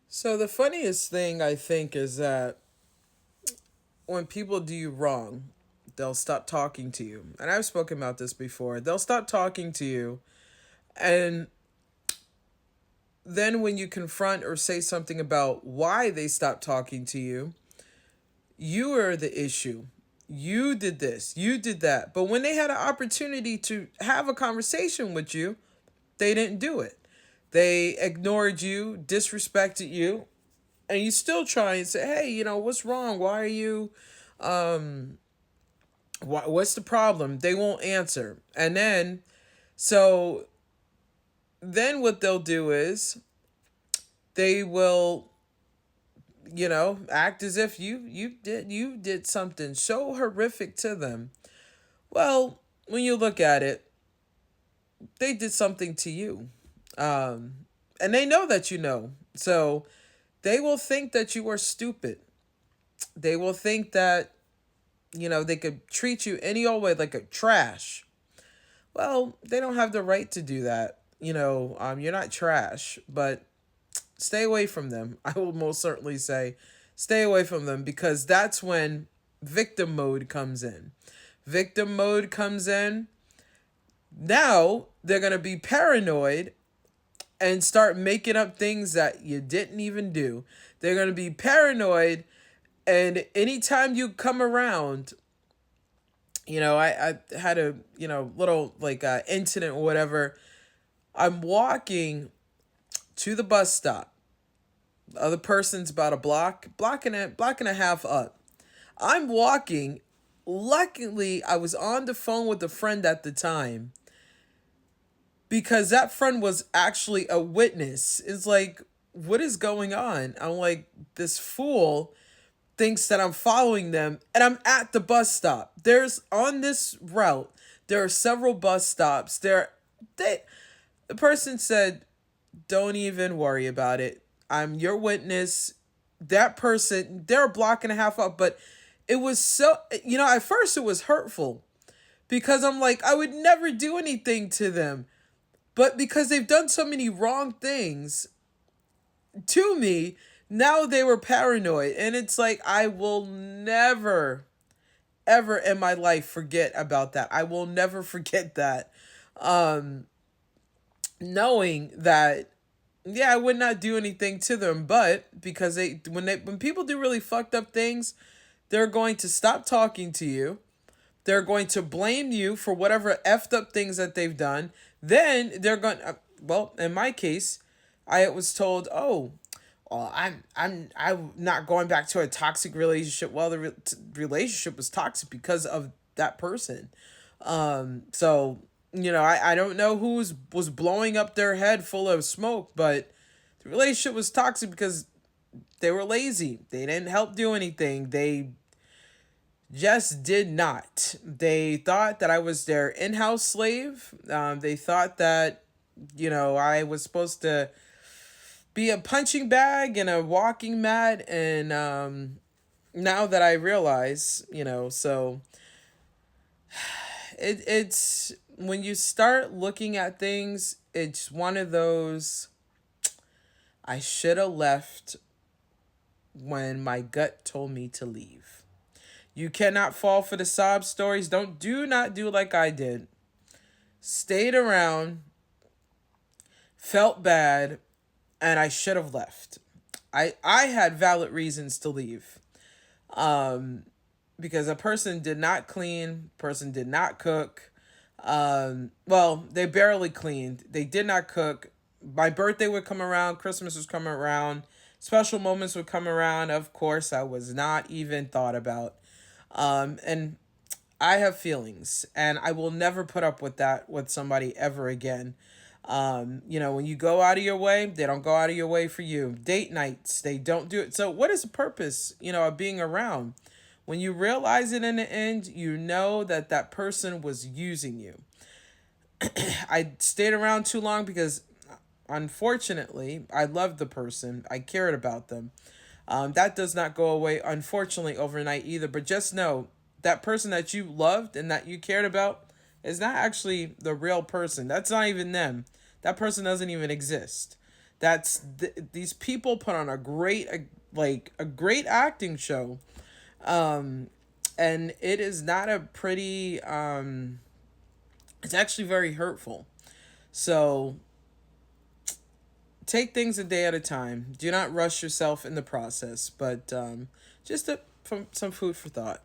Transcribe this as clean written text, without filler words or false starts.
So the funniest thing I think is that when people do you wrong, they'll stop talking to you. And I've spoken about this before. They'll stop talking to you, and then when you confront or say something about why they stopped talking to you, you are the issue. You did this, you did that. But when they had an opportunity to have a conversation with you, they didn't do it. They ignored you, disrespected you, and you still try and say, "Hey, what's wrong? Why are you what's the problem?" They won't answer. And then what they'll do is they will act as if you did something so horrific to them. Well, when you look at it, they did something to you. And they know that you know. So they will think that you are stupid. They will think that they could treat you any old way like a trash. Well, they don't have the right to do that. You're not trash, but stay away from them. I will most certainly say stay away from them, because that's when victim mode comes in. Victim mode comes in. Now they're going to be paranoid and start making up things that you didn't even do. They're going to be paranoid, and anytime you come around, I had a, little like incident or whatever. I'm walking to the bus stop. The other person's about a block and a half up. I'm walking. Luckily, I was on the phone with a friend at the time, because that friend was actually a witness. It's like, what is going on? I'm like, this fool thinks that I'm following them, and I'm at the bus stop. There's on this route, there are several bus stops. The person said, "Don't even worry about it. I'm your witness." That person, they're a block and a half up, but it was so, at first it was hurtful, because I'm like, I would never do anything to them. But because they've done so many wrong things to me, now they were paranoid. And it's like, I will never, ever in my life forget about that. I will never forget that. Knowing that, yeah, I would not do anything to them, but because when people do really fucked up things, they're going to stop talking to you. They're going to blame you for whatever effed up things that they've done. Then they're going. Well, in my case, I was told, "Oh, well, I'm not going back to a toxic relationship." Well, the relationship was toxic because of that person. So I don't know who was blowing up their head full of smoke, but the relationship was toxic because they were lazy. They didn't help do anything. They just did not. They thought that I was their in-house slave. They thought that I was supposed to be a punching bag and a walking mat, and now that I realize, so it's when you start looking at things, it's one of those, I should have left when my gut told me to leave. You cannot fall for the sob stories. Do not do like I did. Stayed around, felt bad, and I should have left. I had valid reasons to leave. Because a person did not clean, person did not cook. Well, they barely cleaned. They did not cook. My birthday would come around, Christmas was coming around, special moments would come around. Of course, I was not even thought about. And I have feelings, and I will never put up with that with somebody ever again. When you go out of your way, they don't go out of your way for you. Date nights, they don't do it. So what is the purpose, of being around? When you realize it in the end, you know that that person was using you. I stayed around too long because, unfortunately, I loved the person. I cared about them. That does not go away, unfortunately, overnight either. But just know that person that you loved and that you cared about is not actually the real person. That's not even them. That person doesn't even exist. These people put on a great like a great acting show, and it is not a pretty. It's actually very hurtful. So take things a day at a time. Do not rush yourself in the process, but just some food for thought.